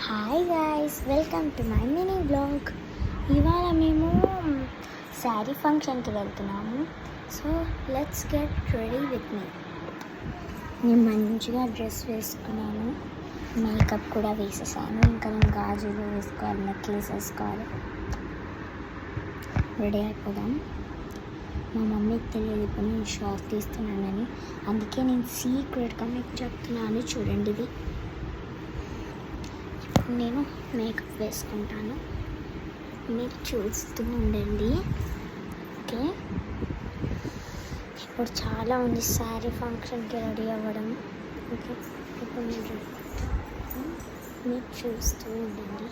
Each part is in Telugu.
Hi guys, welcome to my mini vlog. ఇవాళ మేము శారీ ఫంక్షన్కి వెళ్తున్నాము. So let's get ready with me. నేను మంచిగా డ్రెస్ వేసుకున్నాను, మేకప్ కూడా వేసేసాను. ఇంకా నేను గాజులు వేసుకోవాలి, నెక్లెస్ వేసుకోవాలి. రెడీ అయిపోదాం. మా మమ్మీకి తెలియదు ఇప్పుడు నేను షాప్ తీస్తున్నానని, అందుకే నేను సీక్రెట్గా మీకు చెప్తున్నాను. చూడండి, ఇది నేను మేకప్ వేసుకుంటాను, మీరు చూస్తూ ఉండండి. ఓకే, ఇప్పుడు చాలా ఉంది శారీ ఫంక్షన్కి రెడీ అవ్వడం. ఓకే, ఇప్పుడు మీరు చూస్తూ ఉండండి.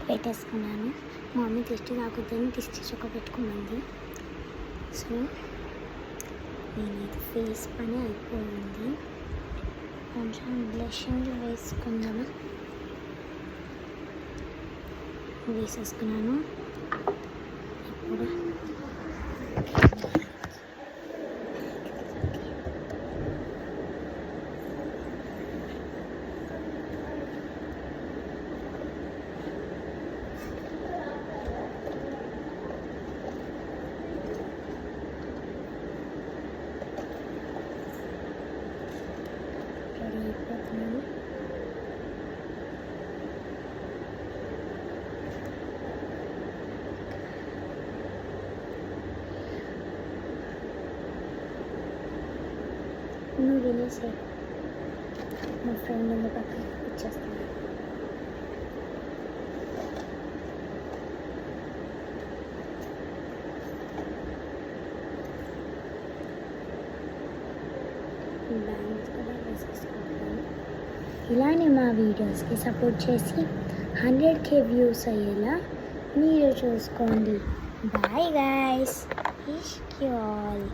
పెట్టేసుకున్నాను. మా మమ్మీ దిష్టి తాకుద్దని దిష్టి చొక్క పెట్టుకున్నది. సో నేనైతే ఫేస్ పని అయిపోయింది. కొంచెం బ్లషింగ్ వేసుకుందామా, వేసేసుకున్నాను. ఇప్పుడు నువ్వు వినేసే, మా ఫ్రెండ్ ఉంది పక్కన, ఇచ్చేస్తాను. ఇలానే మా వీడియోస్కి సపోర్ట్ చేసి 100K వ్యూస్ అయ్యేలా మీరు చూసుకోండి. Bye guys, wish you all.